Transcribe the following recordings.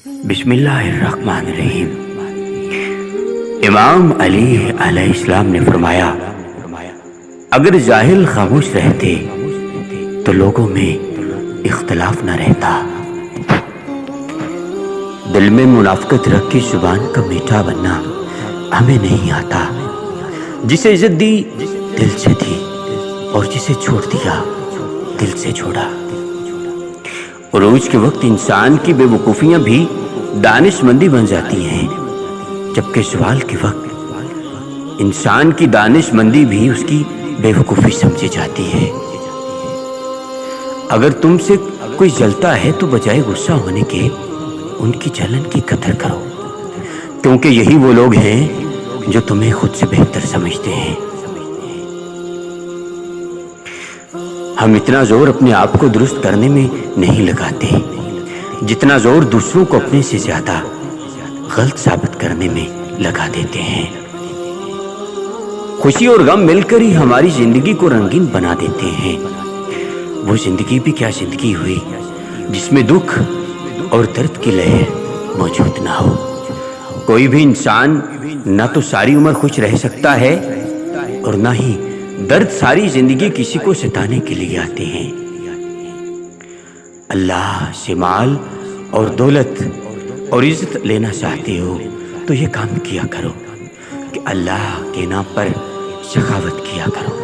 بسم اللہ الرحمن الرحیم۔ امام علی علیہ السلام نے فرمایا، اگر جاہل خاموش رہتے تو لوگوں میں اختلاف نہ رہتا۔ دل میں منافقت رکھ کے زبان کا میٹھا بننا ہمیں نہیں آتا۔ جسے عزت دی دل سے دی، اور جسے چھوڑ دیا دل سے چھوڑا۔ عروج کے وقت انسان کی بے وقوفیاں بھی دانش مندی بن جاتی ہیں، جبکہ زوال کے وقت انسان کی دانش مندی بھی اس کی بے وقوفی سمجھی جاتی ہے۔ اگر تم سے کوئی جلتا ہے تو بجائے غصہ ہونے کے ان کی جلن کی قدر کرو، کیونکہ یہی وہ لوگ ہیں جو تمہیں خود سے بہتر سمجھتے ہیں۔ ہم اتنا زور اپنے آپ کو درست کرنے میں نہیں لگاتے جتنا زور دوسروں کو اپنے سے زیادہ غلط ثابت کرنے میں لگا دیتے ہیں۔ خوشی اور غم مل کر ہی ہماری زندگی کو رنگین بنا دیتے ہیں۔ وہ زندگی بھی کیا زندگی ہوئی جس میں دکھ اور درد کی لہر موجود نہ ہو۔ کوئی بھی انسان نہ تو ساری عمر خوش رہ سکتا ہے اور نہ ہی درد ساری زندگی کسی کو ستانے کے لیے آتے ہیں۔ اللہ سے مال اور دولت اور عزت لینا چاہتے ہو تو یہ کام کیا کرو کہ اللہ کے نام پر سخاوت کیا کرو۔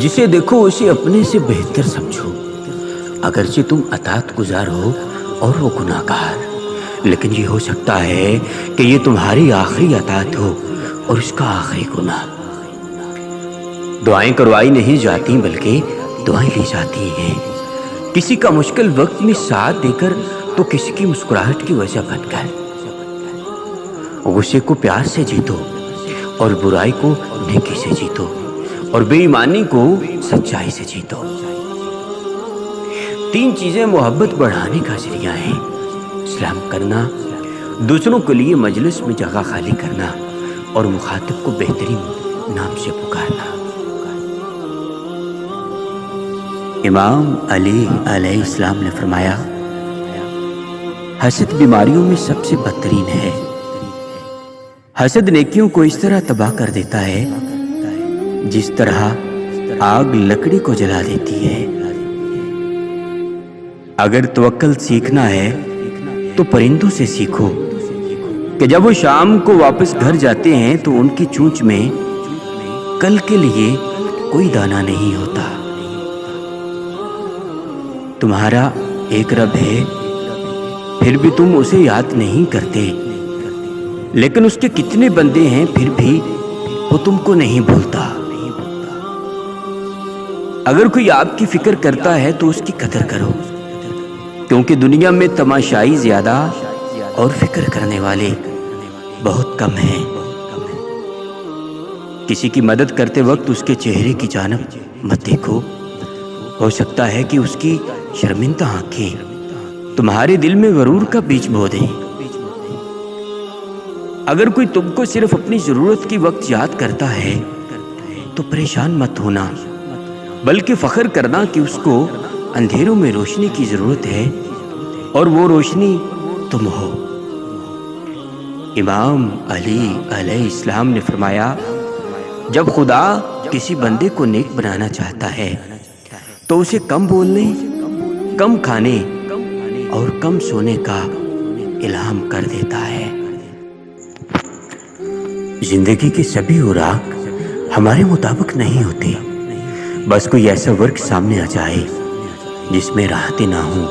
جسے دیکھو اسے اپنے سے بہتر سمجھو، اگرچہ تم اطاعت گزار ہو اور وہ گناہ گار، لیکن یہ ہو سکتا ہے کہ یہ تمہاری آخری اطاعت ہو اور اس کا آخری گناہ۔ دعائیں کروائی نہیں جاتی بلکہ دعائیں لی جاتی ہیں۔ کسی کا مشکل وقت میں ساتھ دے کر تو کسی کی مسکراہٹ کی وجہ بن کر۔ غصے کو پیار سے جیتو اور برائی کو نیکی سے جیتو اور بے ایمانی کو سچائی سے جیتو۔ تین چیزیں محبت بڑھانے کا ذریعہ ہیں: سلام کرنا، دوسروں کے لیے مجلس میں جگہ خالی کرنا اور مخاطب کو بہترین نام سے پکارنا۔ امام علی علیہ السلام نے فرمایا، حسد بیماریوں میں سب سے بدترین ہے۔ حسد نیکیوں کو اس طرح تباہ کر دیتا ہے جس طرح آگ لکڑی کو جلا دیتی ہے۔ اگر توکل سیکھنا ہے تو پرندوں سے سیکھو کہ جب وہ شام کو واپس گھر جاتے ہیں تو ان کی چونچ میں کل کے لیے کوئی دانہ نہیں ہوتا۔ تمہارا ایک رب ہے، پھر بھی تم اسے یاد نہیں کرتے، لیکن اس کے کتنے بندے ہیں پھر بھی وہ تم کو نہیں بھولتا۔ اگر کوئی آپ کی فکر کرتا ہے تو اس کی قدر کرو، کیونکہ دنیا میں تماشائی زیادہ اور فکر کرنے والے بہت کم ہیں۔ کسی کی مدد کرتے وقت اس کے چہرے کی جانب مت دیکھو، ہو سکتا ہے کہ اس کی شرمندہ آنکھیں تمہارے دل میں غرور کا بیج بو دیں۔ اگر کوئی تم کو صرف اپنی ضرورت کی وقت یاد کرتا ہے تو پریشان مت ہونا، بلکہ فخر کرنا کہ اس کو اندھیروں میں روشنی کی ضرورت ہے اور وہ روشنی تم ہو۔ امام علی علیہ السلام نے فرمایا، جب خدا کسی بندے کو نیک بنانا چاہتا ہے تو اسے کم بولنے، کم کھانے اور کم سونے کا الہام کر دیتا ہے۔ زندگی کے سبھی اوراق ہمارے مطابق نہیں ہوتے، بس کوئی ایسا ورک سامنے آ جائے جس میں راحتیں نہ ہوں،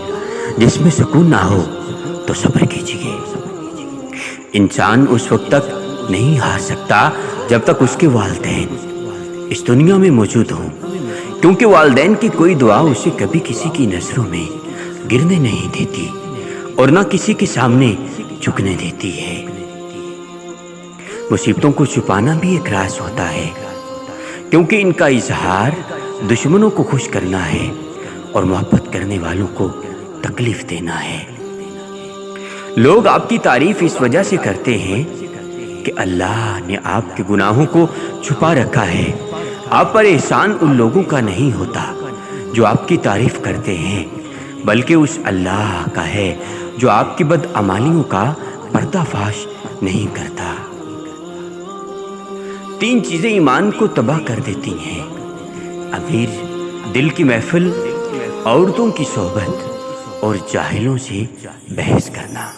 جس میں سکون نہ ہو تو صبر کیجیے۔ انسان اس وقت تک نہیں ہار سکتا جب تک اس کے والدین اس دنیا میں موجود ہوں، کیونکہ والدین کی کوئی دعا اسے کبھی کسی کی نظروں میں گرنے نہیں دیتی اور نہ کسی کے سامنے جھکنے دیتی ہے۔ مصیبتوں کو چھپانا بھی ایک راز ہوتا ہے، کیونکہ ان کا اظہار دشمنوں کو خوش کرنا ہے اور محبت کرنے والوں کو تکلیف دینا ہے۔ لوگ آپ کی تعریف اس وجہ سے کرتے ہیں کہ اللہ نے آپ کے گناہوں کو چھپا رکھا ہے۔ آپ پر احسان ان لوگوں کا نہیں ہوتا جو آپ کی تعریف کرتے ہیں، بلکہ اس اللہ کا ہے جو آپ کی بدعمالیوں کا پردہ فاش نہیں کرتا۔ 3 چیزیں ایمان کو تباہ کر دیتی ہیں: امیر دل کی محفل، عورتوں کی صحبت اور جاہلوں سے بحث کرنا۔